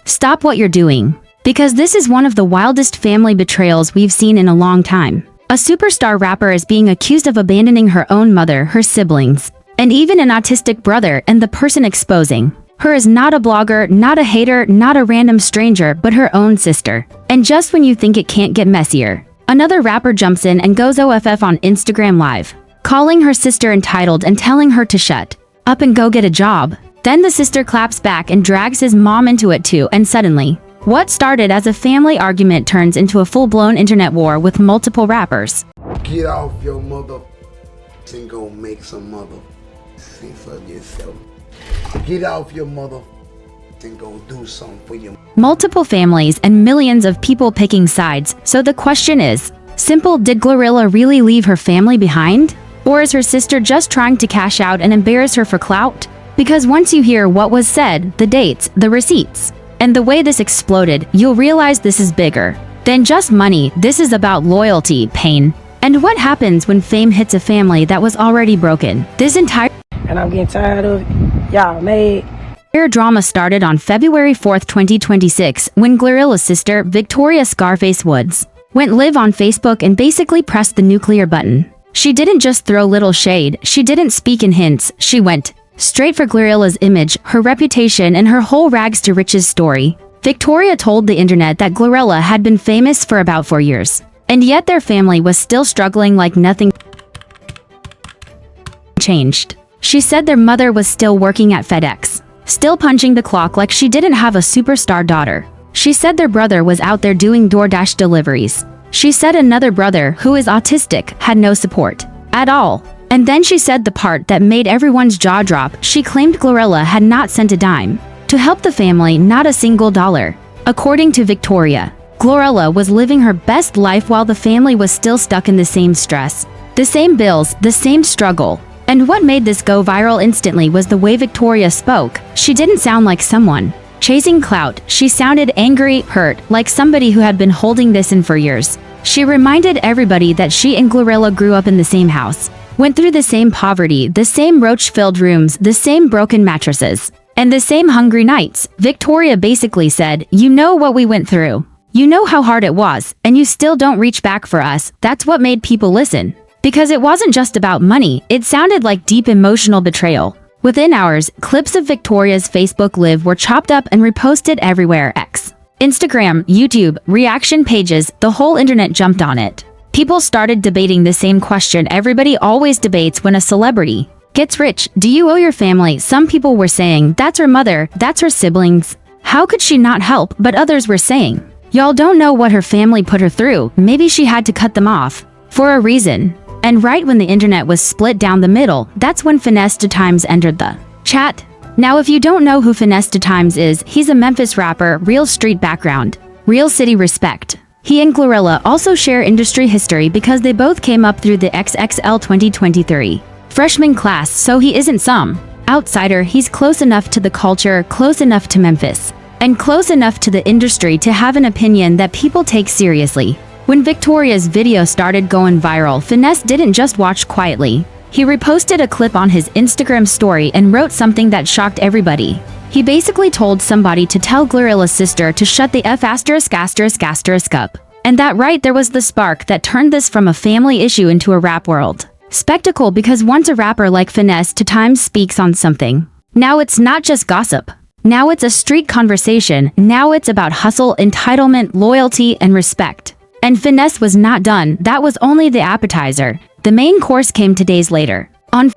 Stop what you're doing. Because this is one of the wildest family betrayals we've seen in a long time. A superstar rapper is being accused of abandoning her own mother, her siblings, and even an autistic brother, and the person exposing her is not a blogger, not a hater, not a random stranger, but her own sister. And just when you think it can't get messier, another rapper jumps in and goes OFF on Instagram Live, calling her sister entitled and telling her to shut up and go get a job. Then the sister claps back and drags his mom into it too, and suddenly, what started as a family argument turns into a full-blown internet war with multiple rappers. Get off your mother and go make some mother sense for yourself. Get off your mother and go do something for your multiple families and millions of people picking sides. So the question is simple: did Glorilla really leave her family behind? Or is her sister just trying to cash out and embarrass her for clout? Because once you hear what was said, the dates, the receipts, and the way this exploded, you'll realize this is bigger than just money. This is about loyalty, pain, and what happens when fame hits a family that was already broken. This entire and I'm getting tired of it. Y'all made drama started on February 4th, 2026, when Glorilla's sister, Victoria Scarface Woods, went live on Facebook and basically pressed the nuclear button. She didn't just throw little shade, she didn't speak in hints, she went straight for Glorilla's image, her reputation, and her whole rags to riches story. Victoria told the internet that Glorilla had been famous for about 4 years, and yet their family was still struggling like nothing changed. She said their mother was still working at FedEx, still punching the clock like she didn't have a superstar daughter. She said their brother was out there doing DoorDash deliveries. She said another brother, who is autistic, had no support at all. And then she said the part that made everyone's jaw drop: she claimed Glorilla had not sent a dime to help the family, not a single dollar. According to Victoria, Glorilla was living her best life while the family was still stuck in the same stress, the same bills, the same struggle. And what made this go viral instantly was the way Victoria spoke. She didn't sound like someone chasing clout. She sounded angry, hurt, like somebody who had been holding this in for years. She reminded everybody that she and Glorilla grew up in the same house, went through the same poverty, the same roach-filled rooms, the same broken mattresses, and the same hungry nights. Victoria basically said, "You know what we went through. You know how hard it was, and you still don't reach back for us." That's what made people listen. Because it wasn't just about money, it sounded like deep emotional betrayal. Within hours, clips of Victoria's Facebook Live were chopped up and reposted everywhere: X, Instagram, YouTube, reaction pages, the whole internet jumped on it. People started debating the same question everybody always debates when a celebrity gets rich: do you owe your family? Some people were saying, that's her mother, that's her siblings. How could she not help? But others were saying, y'all don't know what her family put her through. Maybe she had to cut them off for a reason. And right when the internet was split down the middle, that's when Finesse2Tymes entered the chat. Now if you don't know who Finesse2Tymes is, he's a Memphis rapper, real street background, real city respect. He and Glorilla also share industry history because they both came up through the XXL 2023 freshman class, so he isn't some outsider. He's close enough to the culture, close enough to Memphis, and close enough to the industry to have an opinion that people take seriously. When Victoria's video started going viral, Finesse didn't just watch quietly. He reposted a clip on his Instagram story and wrote something that shocked everybody. He basically told somebody to tell Glorilla's sister to shut the F up. And that right there was the spark that turned this from a family issue into a rap world spectacle, because once a rapper like Finesse2Tymes speaks on something, now it's not just gossip. Now it's a street conversation. Now it's about hustle, entitlement, loyalty, and respect. And Finesse was not done. That was only the appetizer. The main course came 2 days later. On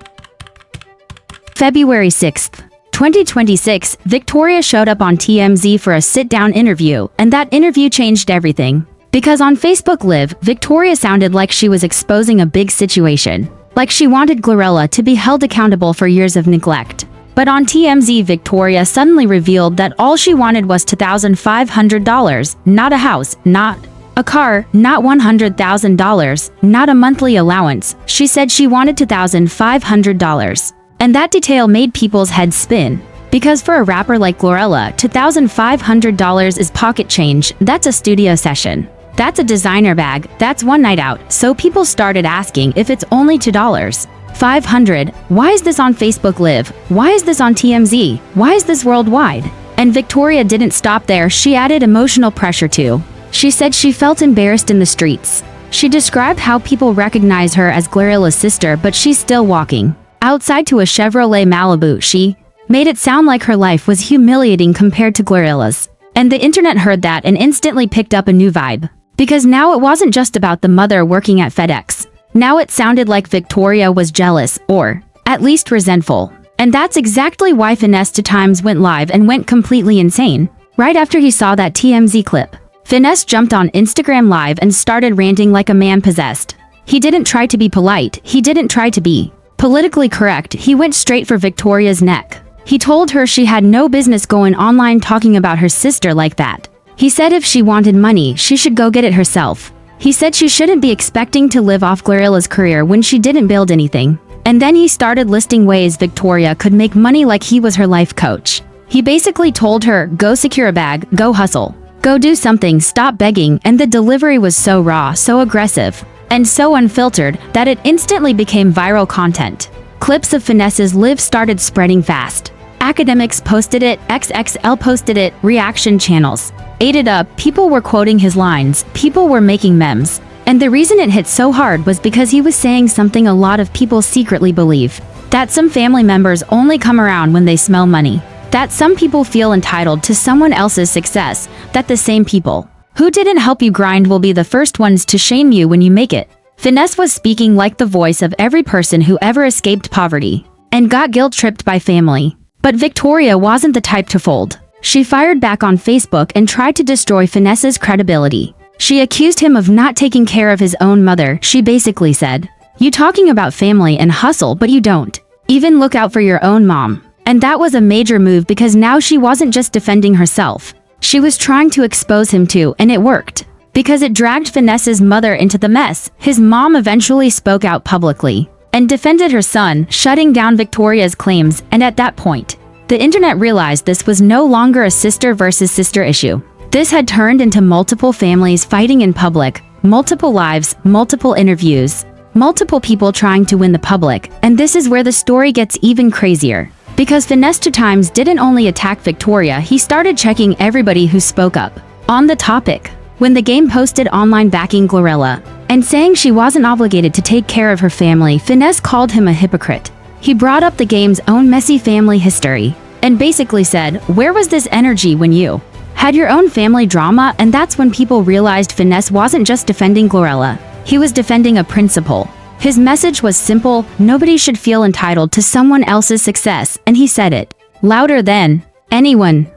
February 6th, 2026, Victoria showed up on TMZ for a sit-down interview, and that interview changed everything. Because on Facebook Live, Victoria sounded like she was exposing a big situation, like she wanted Glorilla to be held accountable for years of neglect. But on TMZ, Victoria suddenly revealed that all she wanted was $2,500, not a house, not a car, not $100,000, not a monthly allowance. She said she wanted $2,500. And that detail made people's heads spin. Because for a rapper like Glorilla, $2,500 is pocket change. That's a studio session. That's a designer bag. That's one night out. So people started asking, if it's only $2,500, why is this on Facebook Live? Why is this on TMZ? Why is this worldwide? And Victoria didn't stop there, she added emotional pressure too. She said she felt embarrassed in the streets. She described how people recognize her as Glorilla's sister, but she's still walking outside to a Chevrolet Malibu. She made it sound like her life was humiliating compared to Glorilla's. And the internet heard that and instantly picked up a new vibe. Because now it wasn't just about the mother working at FedEx. Now it sounded like Victoria was jealous, or at least resentful. And that's exactly why Finesse2Tymes went live and went completely insane. Right after he saw that TMZ clip, Finesse jumped on Instagram Live and started ranting like a man possessed. He didn't try to be polite, he didn't try to be politically correct, he went straight for Victoria's neck. He told her she had no business going online talking about her sister like that. He said if she wanted money, she should go get it herself. He said she shouldn't be expecting to live off Glorilla's career when she didn't build anything. And then he started listing ways Victoria could make money like he was her life coach. He basically told her, go secure a bag, go hustle. Go do something, stop begging, and the delivery was so raw, so aggressive, and so unfiltered that it instantly became viral content. Clips of Finesse's live started spreading fast. Academics posted it, XXL posted it, reaction channels ate it up, people were quoting his lines, people were making memes. And the reason it hit so hard was because he was saying something a lot of people secretly believe. That some family members only come around when they smell money. That some people feel entitled to someone else's success, that the same people who didn't help you grind will be the first ones to shame you when you make it. Finesse was speaking like the voice of every person who ever escaped poverty and got guilt-tripped by family. But Victoria wasn't the type to fold. She fired back on Facebook and tried to destroy Finesse's credibility. She accused him of not taking care of his own mother. She basically said, "You talking about family and hustle, but you don't even look out for your own mom." And that was a major move because now she wasn't just defending herself. She was trying to expose him too, and it worked. Because it dragged Finesse's mother into the mess, his mom eventually spoke out publicly and defended her son, shutting down Victoria's claims, and at that point, the internet realized this was no longer a sister versus sister issue. This had turned into multiple families fighting in public, multiple lives, multiple interviews, multiple people trying to win the public, and this is where the story gets even crazier. Because Finesse2Tymes didn't only attack Victoria, he started checking everybody who spoke up on the topic. When the game posted online backing Glorilla and saying she wasn't obligated to take care of her family, Finesse called him a hypocrite. He brought up the game's own messy family history and basically said, "Where was this energy when you had your own family drama?" And that's when people realized Finesse wasn't just defending Glorilla. He was defending a principle. His message was simple: nobody should feel entitled to someone else's success, and he said it louder than anyone.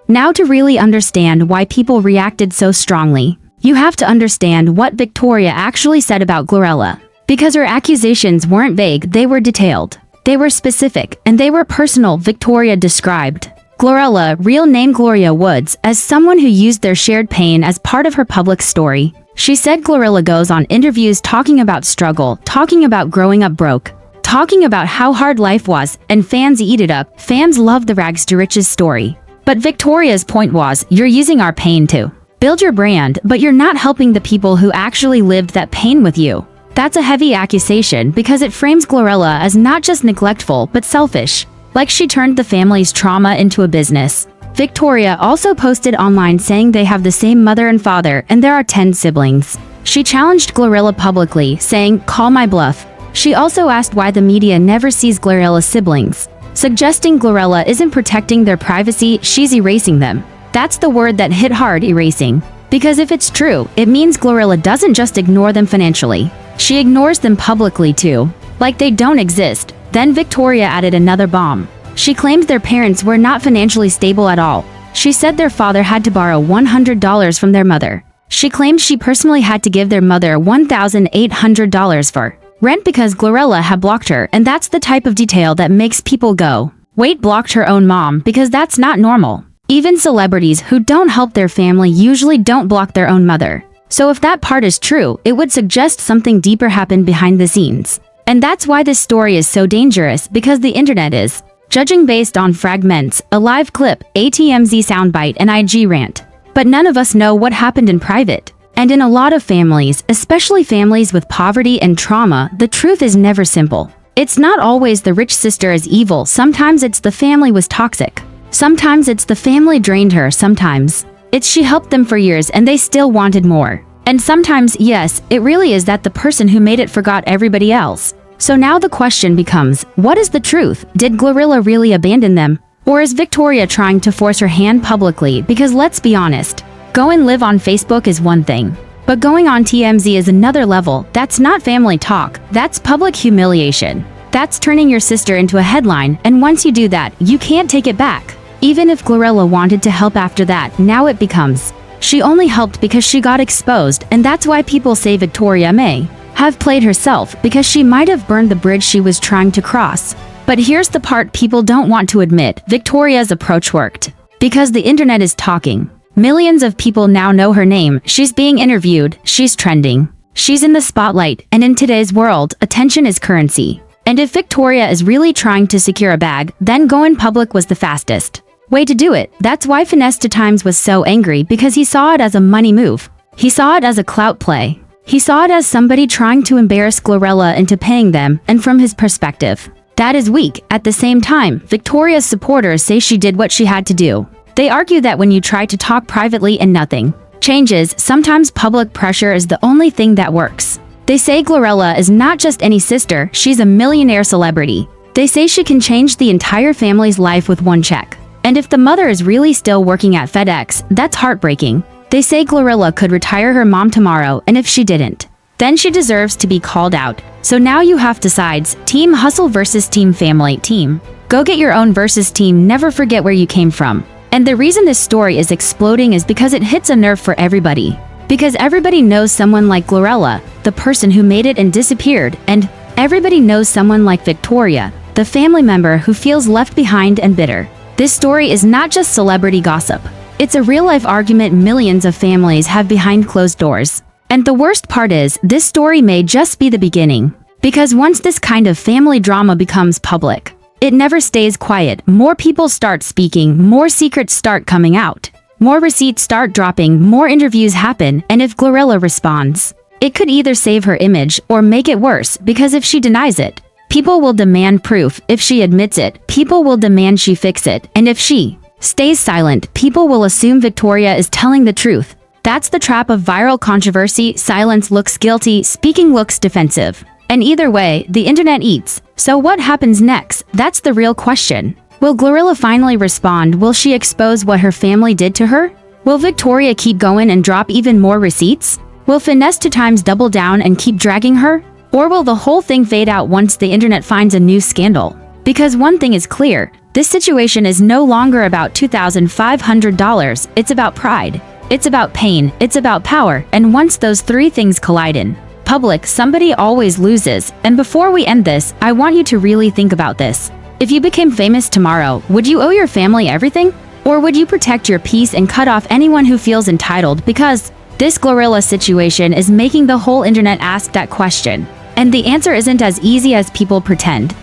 Now, to really understand why people reacted so strongly, you have to understand what Victoria actually said about Glorilla. Because her accusations weren't vague, they were detailed. They were specific, and they were personal. Victoria described Glorilla, real name Gloria Woods, as someone who used their shared pain as part of her public story. She said Glorilla goes on interviews talking about struggle, talking about growing up broke, talking about how hard life was, and fans eat it up. Fans love the rags to riches story. But Victoria's point was, you're using our pain to build your brand, but you're not helping the people who actually lived that pain with you. That's a heavy accusation because it frames Glorilla as not just neglectful, but selfish. Like she turned the family's trauma into a business. Victoria also posted online saying they have the same mother and father and there are 10 siblings. She challenged Glorilla publicly, saying, "Call my bluff." She also asked why the media never sees Glorilla's siblings, suggesting Glorilla isn't protecting their privacy, she's erasing them. That's the word that hit hard, erasing. Because if it's true, it means Glorilla doesn't just ignore them financially. She ignores them publicly too, like they don't exist. Then Victoria added another bomb. She claimed their parents were not financially stable at all. She said their father had to borrow $100 from their mother. She claimed she personally had to give their mother $1,800 for rent because Glorilla had blocked her, and that's the type of detail that makes people go, "Wait, blocked her own mom?" Because that's not normal. Even celebrities who don't help their family usually don't block their own mother. So if that part is true, it would suggest something deeper happened behind the scenes. And that's why this story is so dangerous, because the internet is judging based on fragments, a live clip, a TMZ soundbite, and IG rant. But none of us know what happened in private. And in a lot of families, especially families with poverty and trauma, the truth is never simple. It's not always the rich sister is evil, sometimes it's the family was toxic. Sometimes it's the family drained her, sometimes it's she helped them for years and they still wanted more. And sometimes, yes, it really is that the person who made it forgot everybody else. So now the question becomes, what is the truth? Did Glorilla really abandon them? Or is Victoria trying to force her hand publicly? Because let's be honest, go and live on Facebook is one thing, but going on TMZ is another level. That's not family talk, that's public humiliation. That's turning your sister into a headline, and once you do that, you can't take it back. Even if Glorilla wanted to help after that, now it becomes, she only helped because she got exposed, and that's why people say Victoria may have played herself because she might have burned the bridge she was trying to cross. But here's the part people don't want to admit, Victoria's approach worked. Because the internet is talking. Millions of people now know her name, she's being interviewed, she's trending. She's in the spotlight, and in today's world, attention is currency. And if Victoria is really trying to secure a bag, then going public was the fastest way to do it. That's why Finesse2Tymes was so angry, because he saw it as a money move. He saw it as a clout play. He saw it as somebody trying to embarrass Glorilla into paying them, and from his perspective, that is weak. At the same time, Victoria's supporters say she did what she had to do. They argue that when you try to talk privately and nothing changes, sometimes public pressure is the only thing that works. They say Glorilla is not just any sister, she's a millionaire celebrity. They say she can change the entire family's life with one check. And if the mother is really still working at FedEx, that's heartbreaking. They say Glorilla could retire her mom tomorrow, and if she didn't, then she deserves to be called out. So now you have two sides, team hustle versus team family. Team go get your own versus team never forget where you came from. And the reason this story is exploding is because it hits a nerve for everybody. Because everybody knows someone like Glorilla, the person who made it and disappeared, and everybody knows someone like Victoria, the family member who feels left behind and bitter. This story is not just celebrity gossip. It's a real-life argument millions of families have behind closed doors. And the worst part is, this story may just be the beginning. Because once this kind of family drama becomes public, it never stays quiet. More people start speaking, more secrets start coming out, more receipts start dropping, more interviews happen, and if Glorilla responds, it could either save her image or make it worse, because if she denies it, people will demand proof. If she admits it, people will demand she fix it. And if she stays silent, people will assume Victoria is telling the truth. That's the trap of viral controversy. Silence looks guilty, speaking looks defensive. And either way, the internet eats. So what happens next? That's the real question. Will Glorilla finally respond? Will she expose what her family did to her? Will Victoria keep going and drop even more receipts? Will Finesse2Tymes double down and keep dragging her? Or will the whole thing fade out once the internet finds a new scandal? Because one thing is clear, this situation is no longer about $2,500, it's about pride. It's about pain, it's about power, and once those three things collide in public, somebody always loses. And before we end this, I want you to really think about this. If you became famous tomorrow, would you owe your family everything? Or would you protect your peace and cut off anyone who feels entitled? Because this Glorilla situation is making the whole internet ask that question. And the answer isn't as easy as people pretend.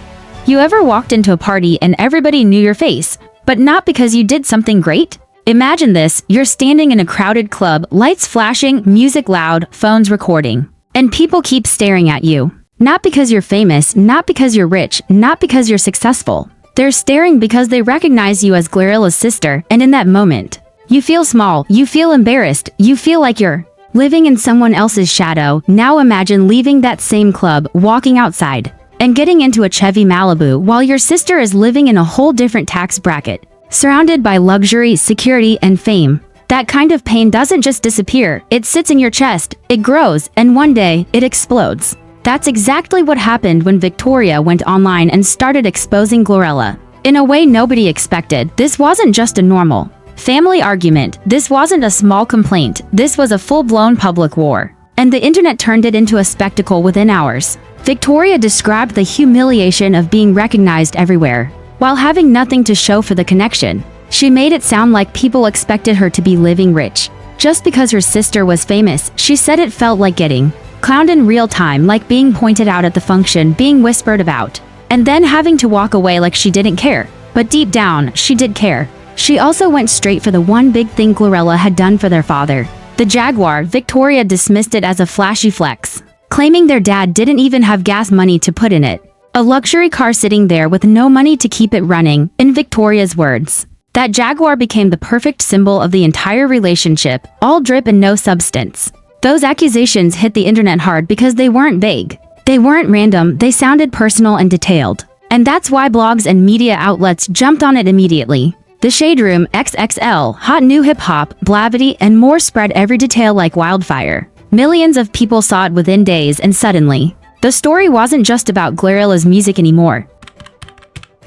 You ever walked into a party and everybody knew your face, but not because you did something great? Imagine this, you're standing in a crowded club, lights flashing, music loud, phones recording, and people keep staring at you. Not because you're famous, not because you're rich, not because you're successful. They're staring because they recognize you as Glorilla's sister, and in that moment, you feel small, you feel embarrassed, you feel like you're living in someone else's shadow. Now imagine leaving that same club, walking outside, and getting into a Chevy Malibu while your sister is living in a whole different tax bracket, surrounded by luxury, security, and fame. That kind of pain doesn't just disappear, it sits in your chest, it grows, and one day, it explodes. That's exactly what happened when Victoria went online and started exposing Glorilla. In a way nobody expected, this wasn't just a normal family argument, this wasn't a small complaint, this was a full-blown public war. And the internet turned it into a spectacle within hours. Victoria described the humiliation of being recognized everywhere, while having nothing to show for the connection. She made it sound like people expected her to be living rich. Just because her sister was famous, she said it felt like getting clowned in real time, like being pointed out at the function, being whispered about, and then having to walk away like she didn't care. But deep down, she did care. She also went straight for the one big thing Glorilla had done for their father. The Jaguar. Victoria dismissed it as a flashy flex, claiming their dad didn't even have gas money to put in it. A luxury car sitting there with no money to keep it running. In Victoria's words, That Jaguar became the perfect symbol of the entire relationship, all drip and no substance. Those accusations hit the internet hard because they weren't vague. They weren't random, they sounded personal and detailed. And that's why blogs and media outlets jumped on it immediately. The Shade Room, XXL, hot new hip-hop, blavity, and more spread every detail like wildfire. Millions of people saw it within days, and suddenly, the story wasn't just about Glorilla's music anymore.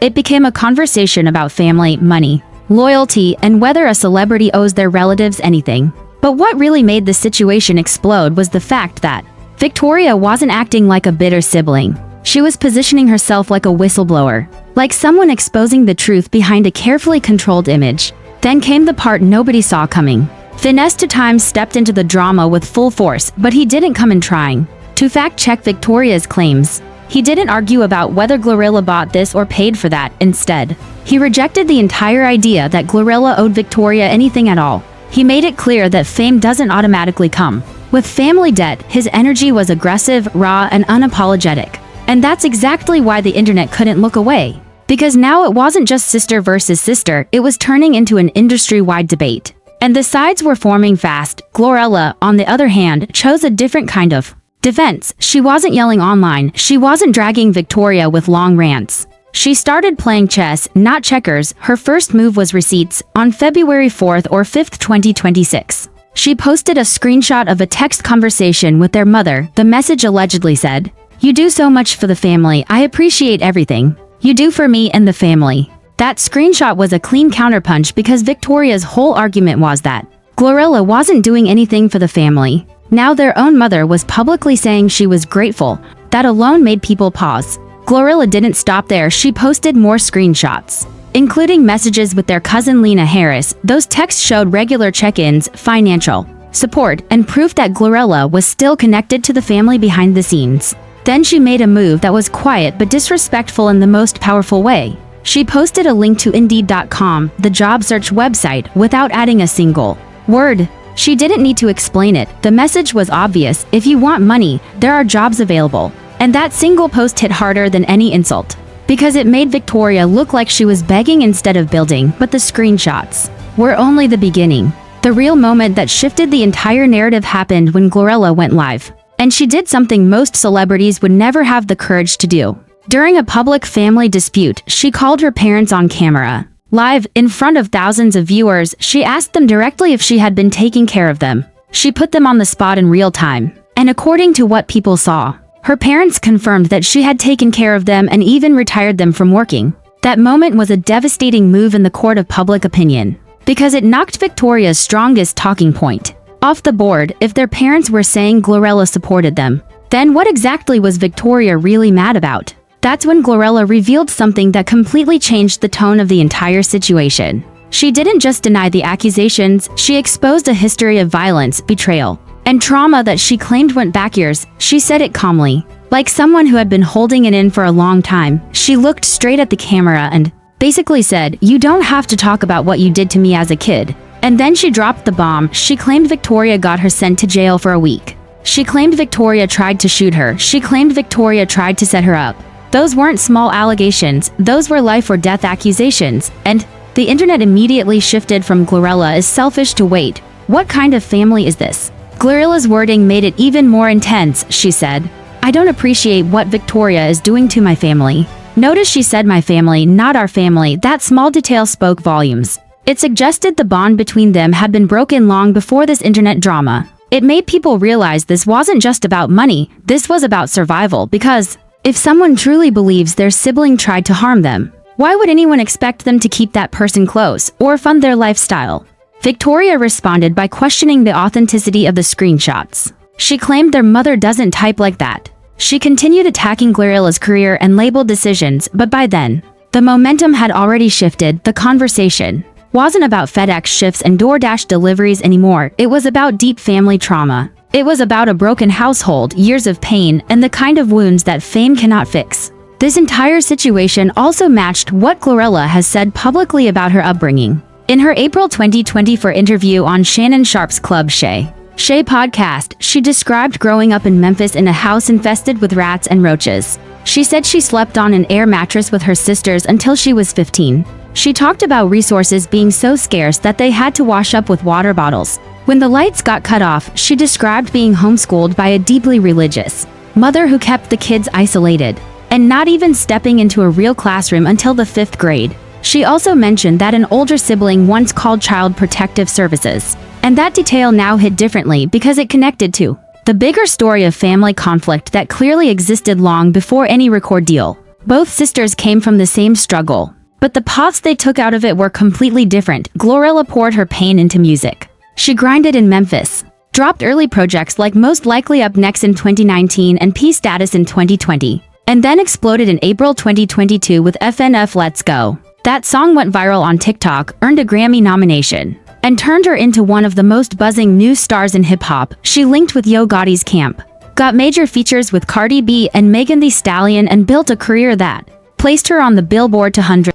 It became a conversation about family, money, loyalty, and whether a celebrity owes their relatives anything. But what really made the situation explode was the fact that Victoria wasn't acting like a bitter sibling. She was positioning herself like a whistleblower, like someone exposing the truth behind a carefully controlled image. Then came the part nobody saw coming. Finesse2Tymes stepped into the drama with full force, but he didn't come in trying to fact-check Victoria's claims. He didn't argue about whether Glorilla bought this or paid for that. Instead, he rejected the entire idea that Glorilla owed Victoria anything at all. He made it clear that fame doesn't automatically come with family debt. His energy was aggressive, raw, and unapologetic. And that's exactly why the internet couldn't look away. Because now it wasn't just sister versus sister, it was turning into an industry-wide debate. And the sides were forming fast. Glorilla, on the other hand, chose a different kind of defense. She wasn't yelling online, she wasn't dragging Victoria with long rants. She started playing chess, not checkers. Her first move was receipts. On February 4th or 5th, 2026. She posted a screenshot of a text conversation with their mother. The message allegedly said, "You do so much for the family. I appreciate everything you do for me and the family." That screenshot was a clean counterpunch because Victoria's whole argument was that Glorilla wasn't doing anything for the family. Now their own mother was publicly saying she was grateful. That alone made people pause. Glorilla didn't stop there. She posted more screenshots, including messages with their cousin Lena Harris. Those texts showed regular check-ins, financial support, and proof that Glorilla was still connected to the family behind the scenes. Then she made a move that was quiet but disrespectful in the most powerful way. She posted a link to Indeed.com, the job search website, without adding a single word. She didn't need to explain it. The message was obvious: if you want money, there are jobs available. And that single post hit harder than any insult, because it made Victoria look like she was begging instead of building. But the screenshots were only the beginning. The real moment that shifted the entire narrative happened when Glorilla went live. And she did something most celebrities would never have the courage to do. During a public family dispute, she called her parents on camera. Live, in front of thousands of viewers, she asked them directly if she had been taking care of them. She put them on the spot in real time. And according to what people saw, her parents confirmed that she had taken care of them and even retired them from working. That moment was a devastating move in the court of public opinion, because it knocked Victoria's strongest talking point off the board. If their parents were saying Glorilla supported them, then what exactly was Victoria really mad about? That's when Glorilla revealed something that completely changed the tone of the entire situation. She didn't just deny the accusations, she exposed a history of violence, betrayal, and trauma that she claimed went back years. She said it calmly, like someone who had been holding it in for a long time. She looked straight at the camera and basically said, "You don't have to talk about what you did to me as a kid." And then she dropped the bomb. She claimed Victoria got her sent to jail for a week. She claimed Victoria tried to shoot her. She claimed Victoria tried to set her up. Those weren't small allegations, those were life or death accusations. And the internet immediately shifted from Glorilla is selfish to wait, what kind of family is this? Glorilla's wording made it even more intense. She said, "I don't appreciate what Victoria is doing to my family." Notice she said my family, not our family. That small detail spoke volumes. It suggested the bond between them had been broken long before this internet drama. It made people realize this wasn't just about money, this was about survival. Because if someone truly believes their sibling tried to harm them, why would anyone expect them to keep that person close or fund their lifestyle? Victoria responded by questioning the authenticity of the screenshots. She claimed their mother doesn't type like that. She continued attacking Glorilla's career and label decisions, but by then, the momentum had already shifted. The conversation wasn't about FedEx shifts and DoorDash deliveries anymore. It was about deep family trauma. It was about a broken household, years of pain, and the kind of wounds that fame cannot fix. This entire situation also matched what Glorilla has said publicly about her upbringing. In her April 2024 interview on Shannon Sharpe's Club Shay podcast, she described growing up in Memphis in a house infested with rats and roaches. She said she slept on an air mattress with her sisters until she was 15. She talked about resources being so scarce that they had to wash up with water bottles. When the lights got cut off, she described being homeschooled by a deeply religious mother who kept the kids isolated, and not even stepping into a real classroom until the 5th grade. She also mentioned that an older sibling once called Child Protective Services, and that detail now hit differently because it connected to the bigger story of family conflict that clearly existed long before any record deal. Both sisters came from the same struggle, but the paths they took out of it were completely different. Glorilla poured her pain into music. She grinded in Memphis, dropped early projects like Most Likely Up Next in 2019 and P Status in 2020, and then exploded in April 2022 with FNF Let's Go. That song went viral on TikTok, earned a Grammy nomination, and turned her into one of the most buzzing new stars in hip-hop. She linked with Yo Gotti's camp, got major features with Cardi B and Megan Thee Stallion, and built a career that placed her on the Billboard 200.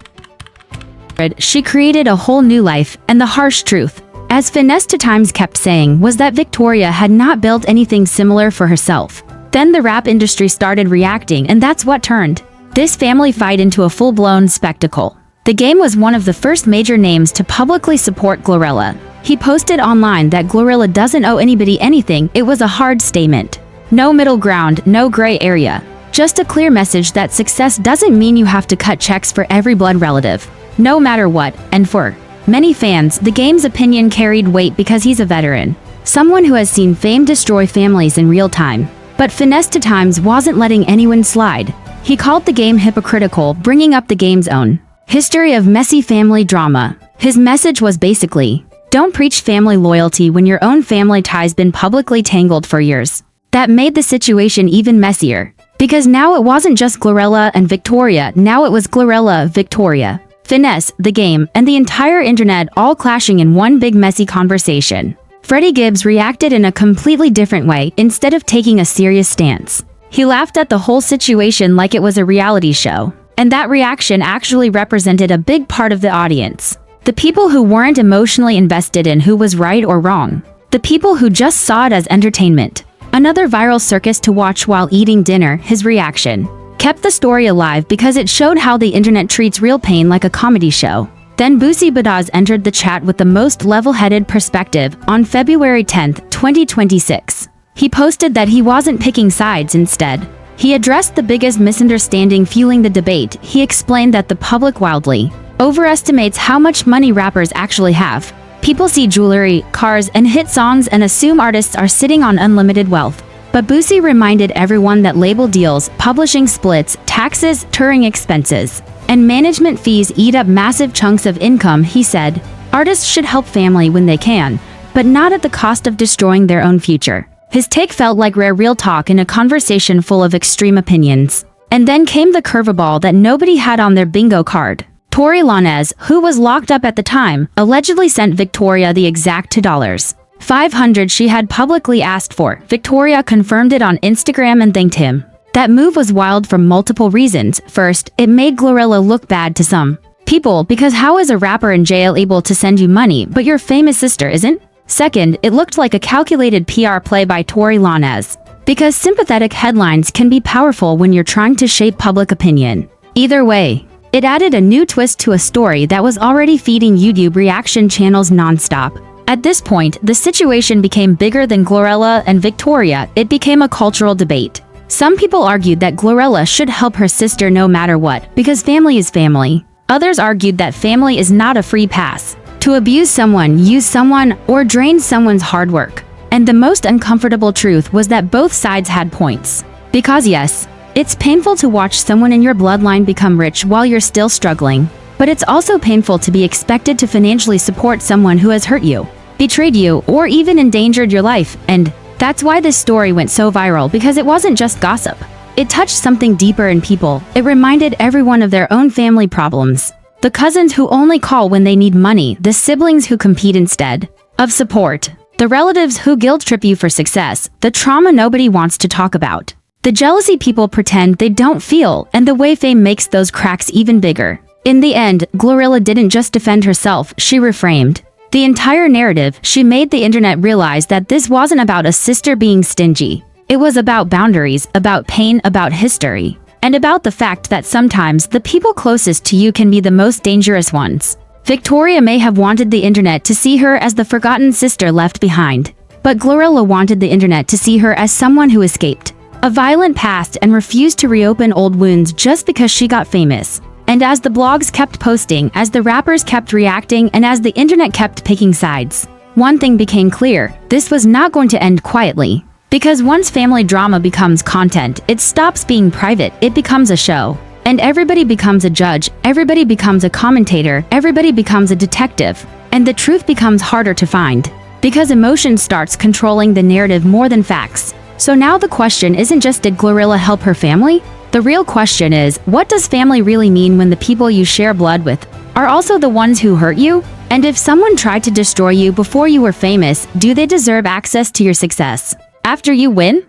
She created a whole new life, and the harsh truth, as Finesse2Tymes kept saying, was that Victoria had not built anything similar for herself. Then the rap industry started reacting, and that's what turned this family fight into a full-blown spectacle. The Game was one of the first major names to publicly support Glorilla. He posted online that Glorilla doesn't owe anybody anything. It was a hard statement. No middle ground, no gray area. Just a clear message that success doesn't mean you have to cut checks for every blood relative, no matter what. And for many fans, The Game's opinion carried weight because he's a veteran, someone who has seen fame destroy families in real time. But Finesse2Tymes wasn't letting anyone slide. He called The Game hypocritical, bringing up The Game's own history of messy family drama. His message was basically, don't preach family loyalty when your own family ties been publicly tangled for years. That made the situation even messier, because now it wasn't just Glorilla and Victoria, now it was Glorilla, Victoria, Finesse, The Game, and the entire internet all clashing in one big messy conversation. Freddie Gibbs reacted in a completely different way. Instead of taking a serious stance, he laughed at the whole situation like it was a reality show. And that reaction actually represented a big part of the audience. The people who weren't emotionally invested in who was right or wrong. The people who just saw it as entertainment. Another viral circus to watch while eating dinner. His reaction kept the story alive because it showed how the internet treats real pain like a comedy show. Then Boosie Badazz entered the chat with the most level-headed perspective. On February 10, 2026, he posted that he wasn't picking sides. Instead, he addressed the biggest misunderstanding fueling the debate. He explained that the public wildly overestimates how much money rappers actually have. People see jewelry, cars, and hit songs and assume artists are sitting on unlimited wealth. But Boosie reminded everyone that label deals, publishing splits, taxes, touring expenses, and management fees eat up massive chunks of income. He said, artists should help family when they can, but not at the cost of destroying their own future. His take felt like rare real talk in a conversation full of extreme opinions. And then came the curveball that nobody had on their bingo card. Tory Lanez, who was locked up at the time, allegedly sent Victoria the exact $2,500 she had publicly asked for. Victoria confirmed it on Instagram and thanked him. That move was wild for multiple reasons. First, it made Glorilla look bad to some people, because how is a rapper in jail able to send you money but your famous sister isn't? Second, it looked like a calculated PR play by Tory Lanez, because sympathetic headlines can be powerful when you're trying to shape public opinion. Either way, it added a new twist to a story that was already feeding YouTube reaction channels nonstop. At this point, the situation became bigger than Glorilla and Victoria. It became a cultural debate. Some people argued that Glorilla should help her sister no matter what, because family is family. Others argued that family is not a free pass to abuse someone, use someone, or drain someone's hard work. And the most uncomfortable truth was that both sides had points. Because yes, it's painful to watch someone in your bloodline become rich while you're still struggling. But it's also painful to be expected to financially support someone who has hurt you, betrayed you, or even endangered your life. And that's why this story went so viral, because it wasn't just gossip. It touched something deeper in people. It reminded everyone of their own family problems. The cousins who only call when they need money, the siblings who compete instead of support, the relatives who guilt trip you for success, the trauma nobody wants to talk about, the jealousy people pretend they don't feel, and the way fame makes those cracks even bigger. In the end, Glorilla didn't just defend herself, she reframed the entire narrative. She made the internet realize that this wasn't about a sister being stingy. It was about boundaries, about pain, about history. and about the fact that sometimes the people closest to you can be the most dangerous ones. Victoria may have wanted the internet to see her as the forgotten sister left behind, but Glorilla wanted the internet to see her as someone who escaped a violent past and refused to reopen old wounds just because she got famous. And as the blogs kept posting, as the rappers kept reacting, and as the internet kept picking sides, one thing became clear: this was not going to end quietly. Because once family drama becomes content, it stops being private, it becomes a show. And everybody becomes a judge, everybody becomes a commentator, everybody becomes a detective. And the truth becomes harder to find, because emotion starts controlling the narrative more than facts. So now the question isn't just, did Glorilla help her family? The real question is, what does family really mean when the people you share blood with are also the ones who hurt you? And if someone tried to destroy you before you were famous, do they deserve access to your success after you win?